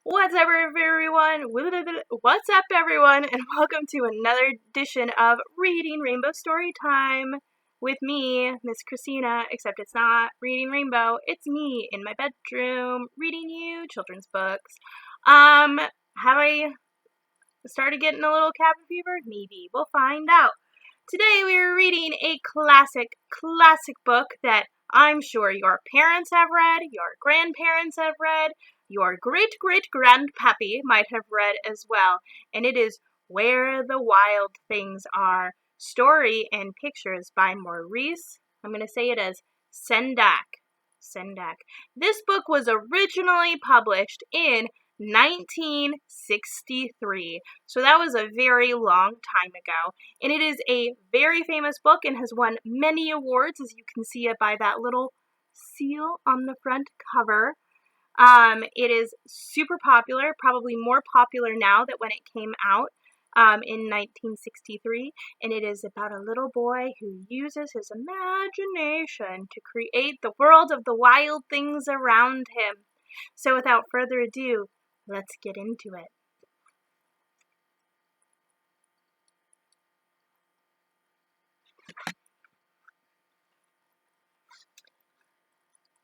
What's up, everyone? What's up, everyone? And welcome to another edition of Reading Rainbow Story Time with me, Miss Christina. Except it's not Reading Rainbow; it's me in my bedroom reading you children's books. Have I started getting a little cabin fever? Maybe. We'll find out. Today we are reading a classic book that I'm sure your parents have read, your grandparents have read, your great-great-grandpappy might have read as well, and it is Where the Wild Things Are, story and pictures by Maurice, I'm going to say it as Sendak. This book was originally published in 1963, so that was a very long time ago, and it is a very famous book and has won many awards, as you can see it by that little seal on the front cover. It is super popular, probably more popular now than when it came out in 1963, and it is about a little boy who uses his imagination to create the world of the wild things around him. So without further ado, let's get into it.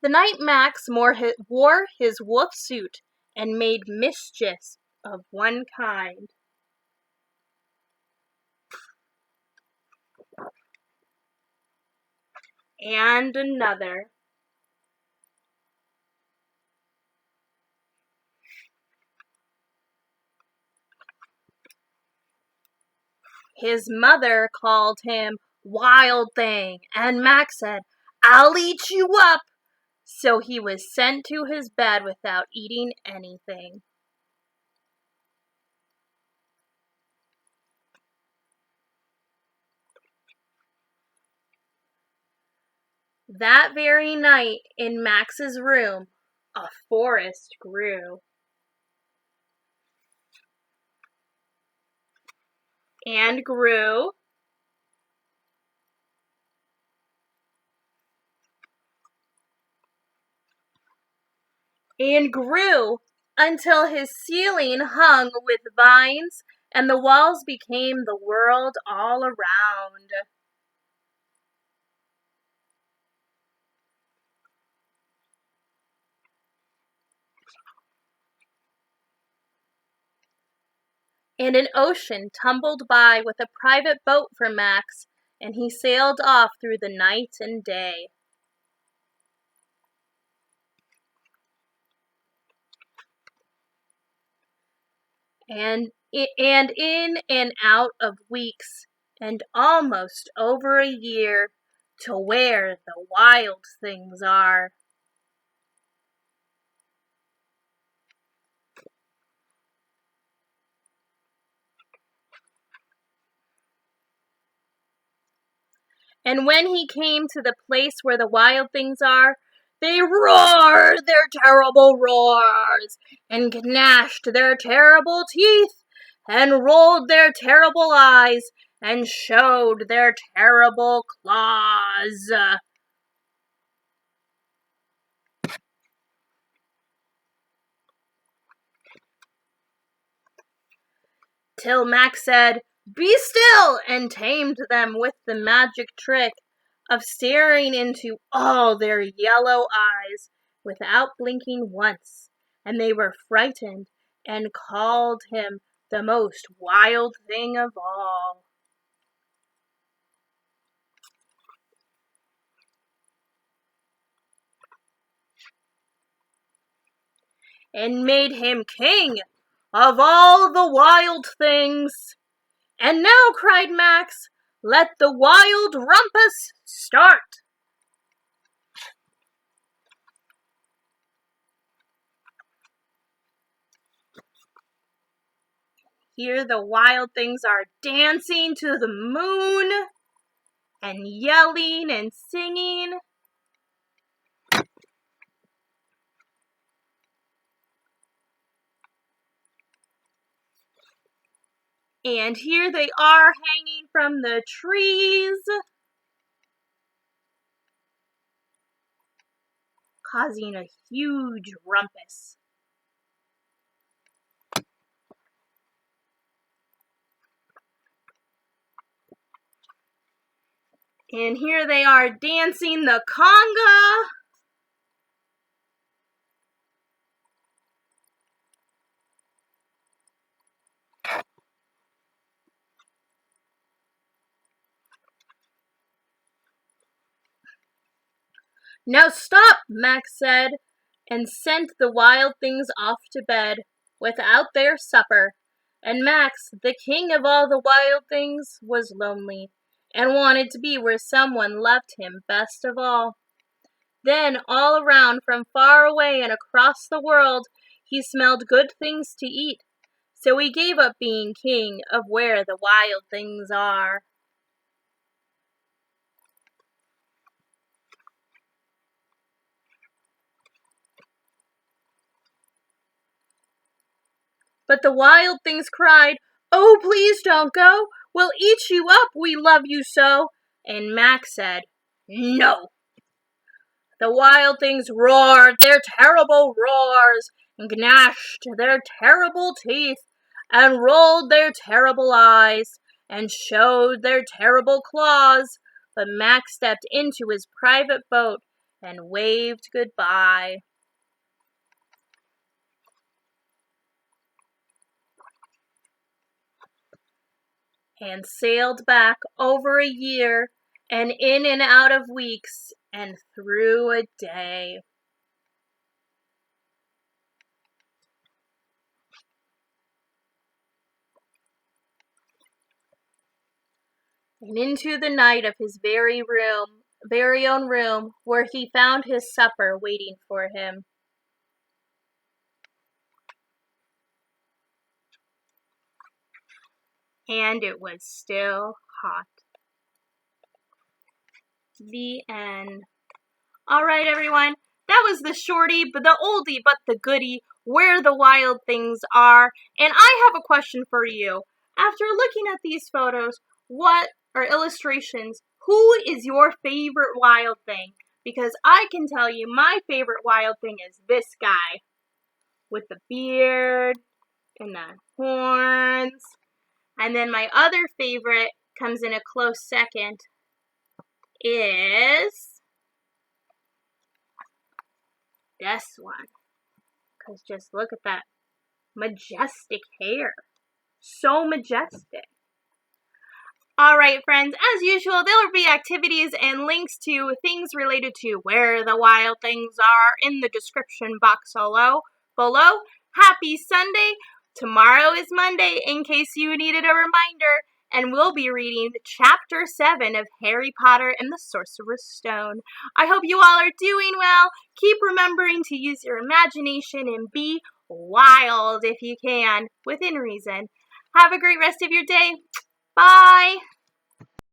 The night Max wore his wolf suit and made mischief of one kind and another. His mother called him Wild Thing, and Max said, "I'll eat you up." So he was sent to his bed without eating anything. That very night, in Max's room, a forest grew. And grew. And grew until his ceiling hung with vines and the walls became the world all around. And an ocean tumbled by with a private boat for Max, and he sailed off through the night and day. And in and out of weeks, and almost over a year, to where the wild things are. And when he came to the place where the wild things are, they roared their terrible roars, and gnashed their terrible teeth, and rolled their terrible eyes, and showed their terrible claws. Till Max said, "Be still," and tamed them with the magic trick of staring into all their yellow eyes without blinking once, and they were frightened and called him the most wild thing of all. And made him king of all the wild things. "And now," cried Max, "let the wild rumpus start." Here the wild things are dancing to the moon and yelling and singing. And here they are hanging from the trees, causing a huge rumpus. And here they are dancing the conga. Now stop, Max said, and sent the wild things off to bed without their supper. And Max, the king of all the wild things, was lonely and wanted to be where someone loved him best of all. Then, all around, from far away and across the world, he smelled good things to eat. So he gave up being king of where the wild things are. But the wild things cried, "Oh, please don't go. We'll eat you up, we love you so." And Max said, "No." The wild things roared their terrible roars, and gnashed their terrible teeth, and rolled their terrible eyes, and showed their terrible claws. But Max stepped into his private boat and waved goodbye. And sailed back over a year, and in and out of weeks, and through a day. And into the night of his very own room, where he found his supper waiting for him. And it was still hot. The end. Alright, everyone. That was the shorty, but the oldie, but the goodie, Where the Wild Things Are. And I have a question for you. After looking at these photos, illustrations, who is your favorite wild thing? Because I can tell you my favorite wild thing is this guy with the beard and the horns. And then my other favorite comes in a close second is this one. Because just look at that majestic hair. So majestic. Alright, friends, as usual, there will be activities and links to things related to Where the Wild Things Are in the description box below. Happy Sunday! Tomorrow is Monday, in case you needed a reminder, and we'll be reading Chapter 7 of Harry Potter and the Sorcerer's Stone. I hope you all are doing well. Keep remembering to use your imagination and be wild if you can, within reason. Have a great rest of your day. Bye!